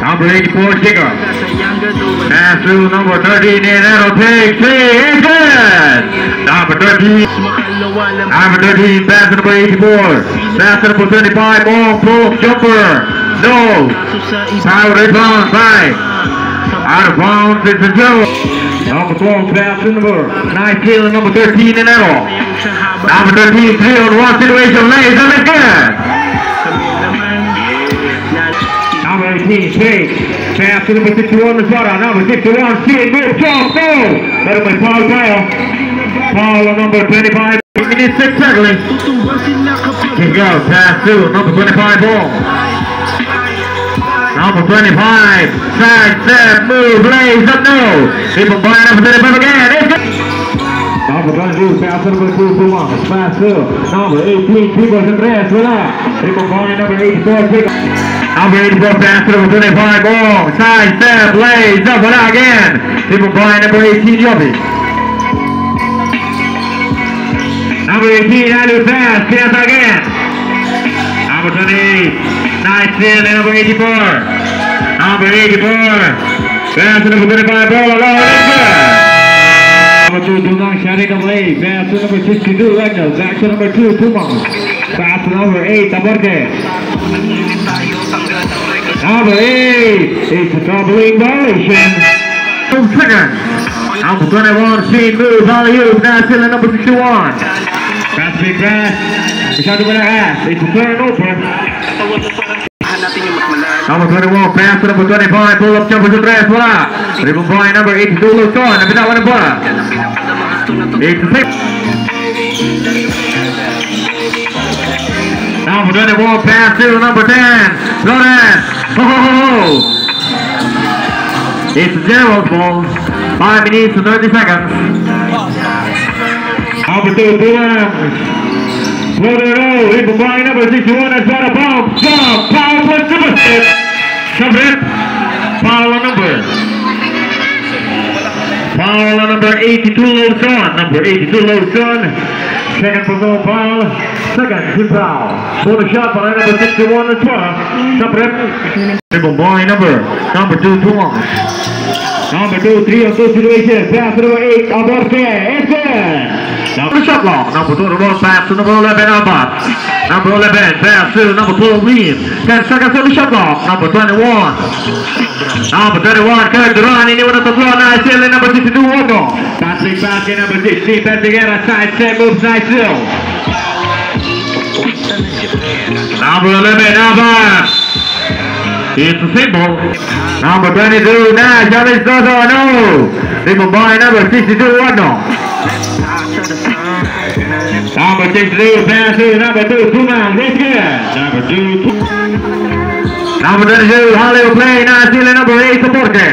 Number 84, Jacob. Pass through number 13, and that'll take 3. It's good! Number 13. Number 13, pass to number 84. Pass to number 25, ball, pull, jumper. No. Power rebound, 5. Out of bounds, it's a 0. Number 12, pass to number 19 and number 13, and that'll. Number 13, 3-on-1 situation, lays, and it's good! Number 18, Chase. Pass to number 61, Mazzotta. Number 61, Seed, move, jump, go! Better by Paul Kyle. Paul on number 25, 8 minutes, 6 seconds. Here goes, pass to number 25, ball. Number 25, side step, move, lays up, no. People buying number 25 again, it's good! Number 22, pass to number 2, Pumas. Pass to number 18, People and Reyes, voila. People buying number 84, People. Number 84, pass to number 25, ball. Side step, lays up, voila again. People buying number 18, Jovi. Number 18, Alu pass, pass again. Number 28, nice steal, and number 84. Number 84, pass to number 25, ball, along, it's good. Number 2, Dunang, Shari double A, pass to number 62, Ragnar, back to number 2, Pumas. Pass to number 8, Taborge. Number 8, it's a doubling violation. 2 seconds. Number 21, Shane moves, alley-oop, now still at number 61. Pass big pass. Masyado malakas. It's a turnover. Number 21, pass to number 25, pull up jumper sa 3, wala. Rebound by number 82, Luzon, nabitawan ng bola. 86. Number 21, pass to number 10, Flores. Ho ho ho ho. It's a General's ball. 5 minutes and 30 seconds. Number 2, Williams. Floater low, rebound by number 61, that's not a bounce. Jump, foul plus the basket. Covered. Foul on number. Foul on number 82, Luzon. Number 82, Luzon. Second personal foul. Second team foul. Bonus shot by number 61 as well. Covered. Rebound by number 2, Tuang. Number 2, 3-on-2 situation. Pass to number 8, Aborte. It's good. Number shot long. Number 2, the roll pass to number 11, Albert. Number 11, pass to number 12, Lee. 10 seconds on the shot long. Number 21. Number 21, Kirk Duran. Iniwan na tatlo. Nice steal in number 62, Wono. Passing back in number 16. Passing in a side step, moves nice steal. Number 11, Albert. It's a symbol. Number 22, Nash, Alice Dozo, no. Rebound by number 62, Wono. Number 62, pass to number 2, Tuman, it's good. Number 2, Number 22, Hollywood play, nice steal, number 8, Taborge.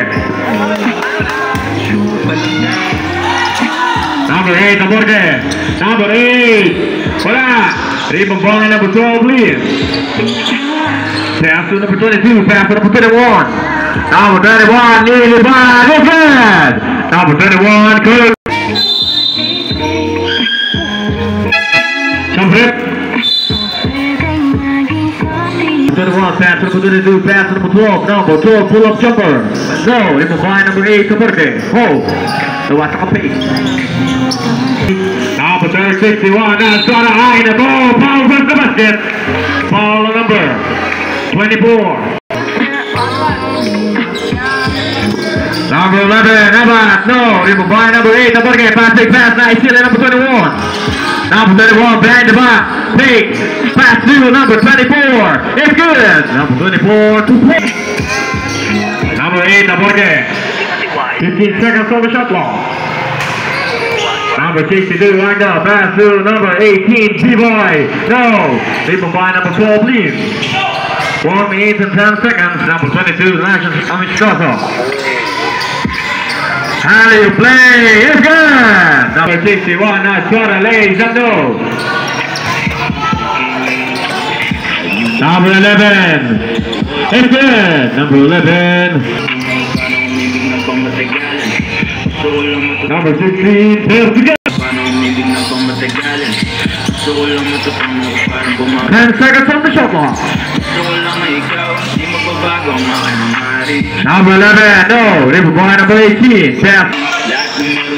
Number 8, Taborge. Number 8, voila. Rebound by number 12, Lee. Pass to number 22, pass to number 21. Number 21, nearly by, it's good. Number 21, Kirk. Number 21, pass to number 22, pass to number 12. Number 12, pull up jumper. No, rebound by number 8, Taborge. Hold. Nawa sa kape. Number 61, that's got a high in the ball. Foul from the basket. Foul number 24. Number 11, Nabat, no, rebound by number 8, Taborge, pass, nice steal, number 21. Number 31, behind the back, take, pass to number 24, it's good. Number 24 to play. Number 8, Taborge, 15 seconds on the shot clock. Number 62, Wagner, pass to number 18, B-Boy, no, rebound by number 12, Lee. 4 minutes and 10 seconds. Number 22, Amistoso. How do you play? It's good. Number 61, Nastora lays up no. Number 11. It's good. Number 11. Number 16, fails to go. 10 seconds on the shot clock. Number 11, no. Rebound by number 18. Pass.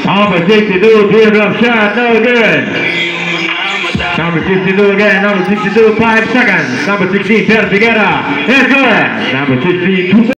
Number 62, teardrop shot, no good. Number 62 again, number 62, 5 seconds. Number 16, Pedro Figueira, it's good. Number 16, 2